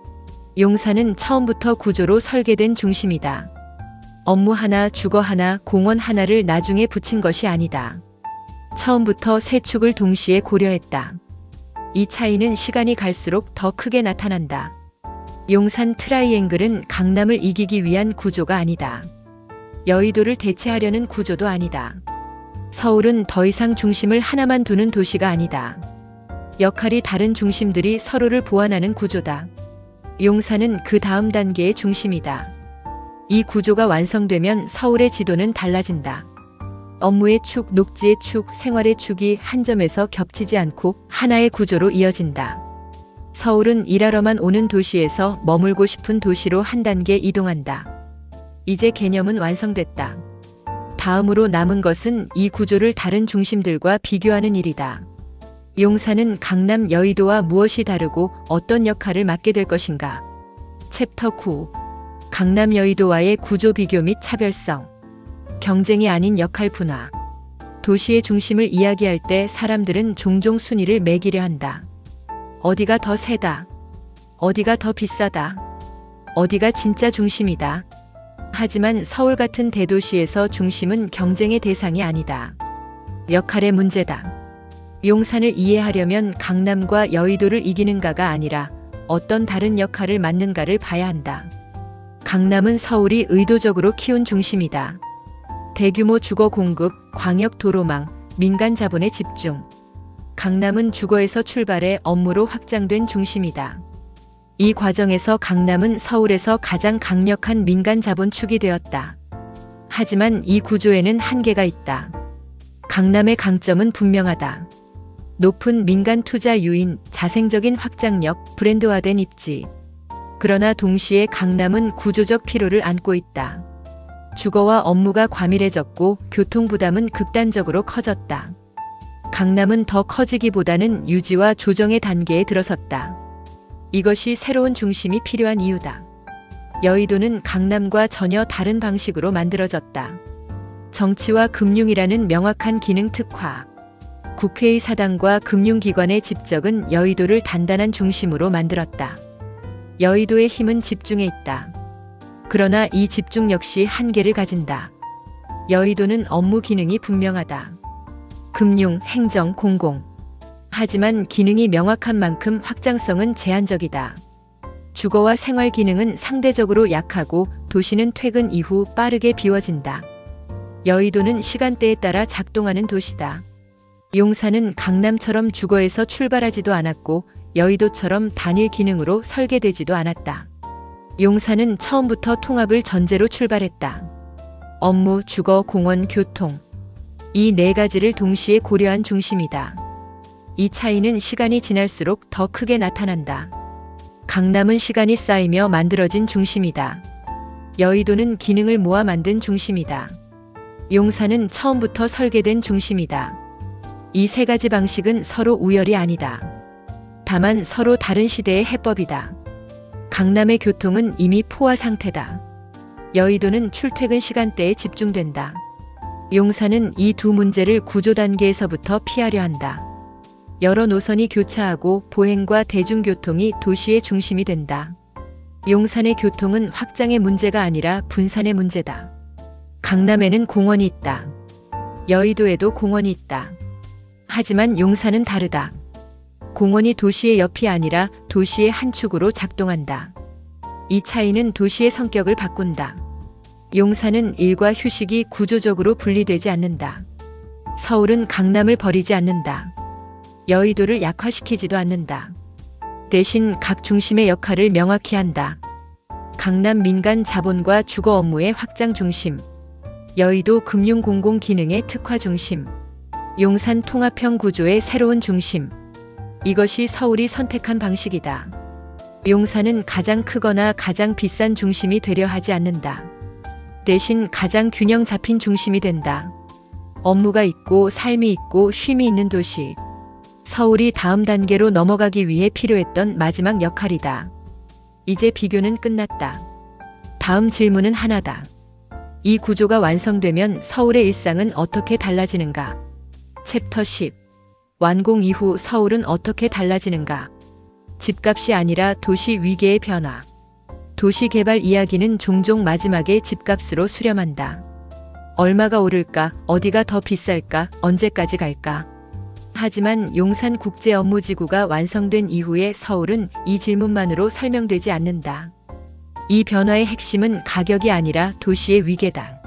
용산은 처음부터 구조로 설계된 중심이다. 업무 하나, 주거 하나, 공원 하나를 나중에 붙인 것이 아니다. 처음부터 세 축을 동시에 고려했다. 이 차이는 시간이 갈수록 더 크게 나타난다. 용산 트라이앵글은 강남을 이기기 위한 구조가 아니다. 여의도를 대체하려는 구조도 아니다. 서울은 더 이상 중심을 하나만 두는 도시가 아니다. 역할이 다른 중심들이 서로를 보완하는 구조다. 용산은 그 다음 단계의 중심이다. 이 구조가 완성되면 서울의 지도는 달라진다. 업무의 축, 녹지의 축, 생활의 축이 한 점에서 겹치지 않고 하나의 구조로 이어진다. 서울은 일하러만 오는 도시에서 머물고 싶은 도시로 한 단계 이동한다. 이제 개념은 완성됐다. 다음으로 남은 것은 이 구조를 다른 중심들과 비교하는 일이다. 용산은 강남, 여의도와 무엇이 다르고 어떤 역할을 맡게 될 것인가? 챕터 9. 강남, 여의도와의 구조 비교 및 차별성. 경쟁이 아닌 역할 분화. 도시의 중심을 이야기할 때 사람들은 종종 순위를 매기려 한다. 어디가 더 세다. 어디가 더 비싸다. 어디가 진짜 중심이다. 하지만 서울 같은 대도시에서 중심은 경쟁의 대상이 아니다. 역할의 문제다. 용산을 이해하려면 강남과 여의도를 이기는가가 아니라 어떤 다른 역할을 맡는가를 봐야 한다. 강남은 서울이 의도적으로 키운 중심이다. 대규모 주거 공급, 광역 도로망, 민간 자본의 집중. 강남은 주거에서 출발해 업무로 확장된 중심이다. 이 과정에서 강남은 서울에서 가장 강력한 민간 자본축이 되었다. 하지만 이 구조에는 한계가 있다. 강남의 강점은 분명하다. 높은 민간 투자 유인, 자생적인 확장력, 브랜드화된 입지. 그러나 동시에 강남은 구조적 피로를 안고 있다. 주거와 업무가 과밀해졌고 교통 부담은 극단적으로 커졌다. 강남은 더 커지기보다는 유지와 조정의 단계에 들어섰다. 이것이 새로운 중심이 필요한 이유다. 여의도는 강남과 전혀 다른 방식으로 만들어졌다. 정치와 금융이라는 명확한 기능 특화. 국회의 사당과 금융기관의 집적은 여의도를 단단한 중심으로 만들었다. 여의도의 힘은 집중에 있다. 그러나 이 집중 역시 한계를 가진다. 여의도는 업무 기능이 분명하다. 금융, 행정, 공공. 하지만 기능이 명확한 만큼 확장성은 제한적이다. 주거와 생활 기능은 상대적으로 약하고 도시는 퇴근 이후 빠르게 비워진다. 여의도는 시간대에 따라 작동하는 도시다. 용산은 강남처럼 주거에서 출발하지도 않았고 여의도처럼 단일 기능으로 설계되지도 않았다. 용산은 처음부터 통합을 전제로 출발했다. 업무, 주거, 공원, 교통. 이 네 가지를 동시에 고려한 중심이다. 이 차이는 시간이 지날수록 더 크게 나타난다. 강남은 시간이 쌓이며 만들어진 중심이다. 여의도는 기능을 모아 만든 중심이다. 용산은 처음부터 설계된 중심이다. 이 세 가지 방식은 서로 우열이 아니다. 다만 서로 다른 시대의 해법이다. 강남의 교통은 이미 포화 상태다. 여의도는 출퇴근 시간대에 집중된다. 용산은 이 두 문제를 구조 단계에서부터 피하려 한다. 여러 노선이 교차하고 보행과 대중교통이 도시의 중심이 된다. 용산의 교통은 확장의 문제가 아니라 분산의 문제다. 강남에는 공원이 있다. 여의도에도 공원이 있다. 하지만 용산은 다르다. 공원이 도시의 옆이 아니라 도시의 한 축으로 작동한다. 이 차이는 도시의 성격을 바꾼다. 용산은 일과 휴식이 구조적으로 분리되지 않는다. 서울은 강남을 버리지 않는다. 여의도를 약화시키지도 않는다. 대신 각 중심의 역할을 명확히 한다. 강남 민간 자본과 주거 업무의 확장 중심, 여의도 금융 공공 기능의 특화 중심, 용산 통합형 구조의 새로운 중심. 이것이 서울이 선택한 방식이다. 용산은 가장 크거나 가장 비싼 중심이 되려 하지 않는다. 대신 가장 균형 잡힌 중심이 된다. 업무가 있고 삶이 있고 쉼이 있는 도시. 서울이 다음 단계로 넘어가기 위해 필요했던 마지막 역할이다. 이제 비교는 끝났다. 다음 질문은 하나다. 이 구조가 완성되면 서울의 일상은 어떻게 달라지는가? 챕터 10. 완공 이후 서울은 어떻게 달라지는가? 집값이 아니라 도시 위계의 변화. 도시 개발 이야기는 종종 마지막에 집값으로 수렴한다. 얼마가 오를까? 어디가 더 비쌀까? 언제까지 갈까? 하지만 용산 국제업무지구가 완성된 이후에 서울은 이 질문만으로 설명되지 않는다. 이 변화의 핵심은 가격이 아니라 도시의 위계다.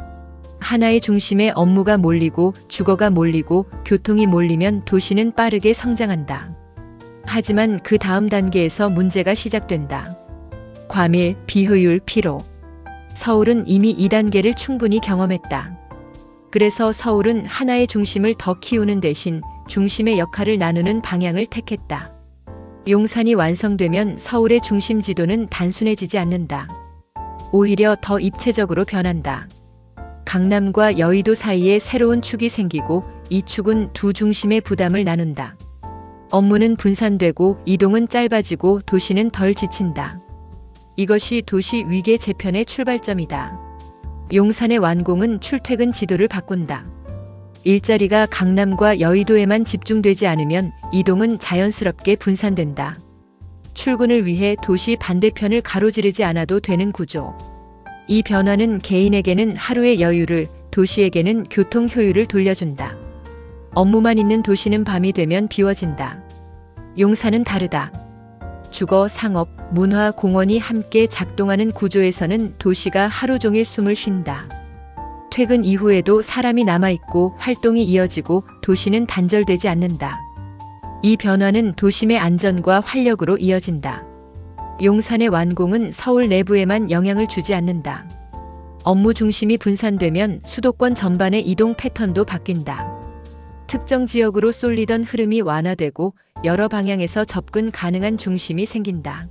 하나의 중심에 업무가 몰리고 주거가 몰리고 교통이 몰리면 도시는 빠르게 성장한다. 하지만 그 다음 단계에서 문제가 시작된다. 과밀, 비효율, 피로. 서울은 이미 이 단계를 충분히 경험했다. 그래서 서울은 하나의 중심을 더 키우는 대신 중심의 역할을 나누는 방향을 택했다. 용산이 완성되면 서울의 중심 지도는 단순해지지 않는다. 오히려 더 입체적으로 변한다. 강남과 여의도 사이에 새로운 축이 생기고 이 축은 두 중심의 부담을 나눈다. 업무는 분산되고 이동은 짧아지고 도시는 덜 지친다. 이것이 도시 위계 재편의 출발점이다. 용산의 완공은 출퇴근 지도를 바꾼다. 일자리가 강남과 여의도에만 집중되지 않으면 이동은 자연스럽게 분산된다. 출근을 위해 도시 반대편을 가로지르지 않아도 되는 구조. 이 변화는 개인에게는 하루의 여유를, 도시에게는 교통 효율을 돌려준다. 업무만 있는 도시는 밤이 되면 비워진다. 용산은 다르다. 주거, 상업, 문화, 공원이 함께 작동하는 구조에서는 도시가 하루 종일 숨을 쉰다. 퇴근 이후에도 사람이 남아있고 활동이 이어지고 도시는 단절되지 않는다. 이 변화는 도심의 안전과 활력으로 이어진다. 용산의 완공은 서울 내부에만 영향을 주지 않는다. 업무 중심이 분산되면 수도권 전반의 이동 패턴도 바뀐다. 특정 지역으로 쏠리던 흐름이 완화되고 여러 방향에서 접근 가능한 중심이 생긴다.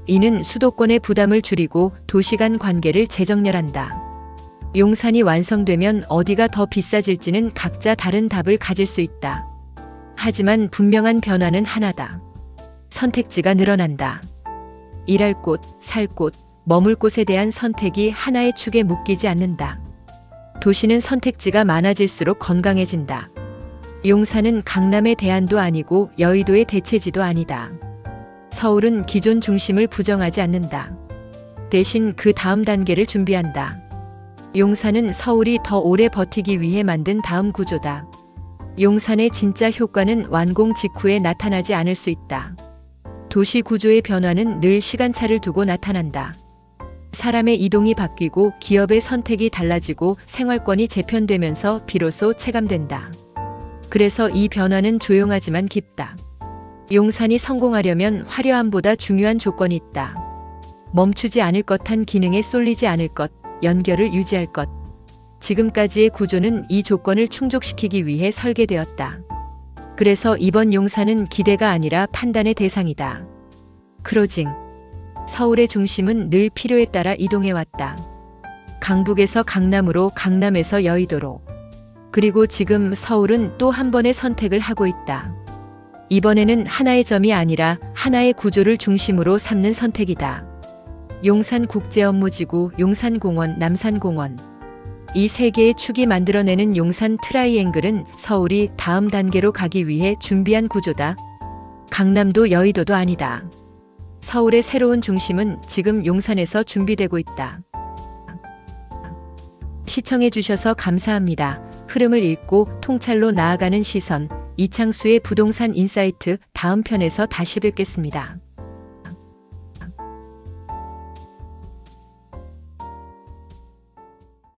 이는 수도권의 부담을 줄이고 도시 간 관계를 재정렬한다. 용산이 완성되면 어디가 더 비싸질지는 각자 다른 답을 가질 수 있다. 하지만 분명한 변화는 하나다. 선택지가 늘어난다. 일할 곳, 살 곳, 머물 곳에 대한 선택이 하나의 축에 묶이지 않는다. 도시는 선택지가 많아질수록 건강해진다. 용산은 강남의 대안도 아니고 여의도의 대체지도 아니다. 서울은 기존 중심을 부정하지 않는다. 대신 그 다음 단계를 준비한다. 용산은 서울이 더 오래 버티기 위해 만든 다음 구조다. 용산의 진짜 효과는 완공 직후에 나타나지 않을 수 있다. 도시 구조의 변화는 늘 시간차를 두고 나타난다. 사람의 이동이 바뀌고 기업의 선택이 달라지고 생활권이 재편되면서 비로소 체감된다. 그래서 이 변화는 조용하지만 깊다. 용산이 성공하려면 화려함보다 중요한 조건이 있다. 멈추지 않을 것한 기능에 쏠리지 않을 것, 연결을 유지할 것. 지금까지의 구조는 이 조건을 충족시키기 위해 설계되었다. 그래서 이번 용산은 기대가 아니라 판단의 대상이다. 크로징. 서울의 중심은 늘 필요에 따라 이동해왔다. 강북에서 강남으로, 강남에서 여의도로. 그리고 지금 서울은 또 한 번의 선택을 하고 있다. 이번에는 하나의 점이 아니라 하나의 구조를 중심으로 삼는 선택이다. 용산국제업무지구, 용산공원, 남산공원. 이 세 개의 축이 만들어내는 용산 트라이앵글은 서울이 다음 단계로 가기 위해 준비한 구조다. 강남도 여의도도 아니다. 서울의 새로운 중심은 지금 용산에서 준비되고 있다. 시청해주셔서 감사합니다. 흐름을 읽고 통찰로 나아가는 시선, 이창수의 부동산 인사이트 다음 편에서 다시 뵙겠습니다.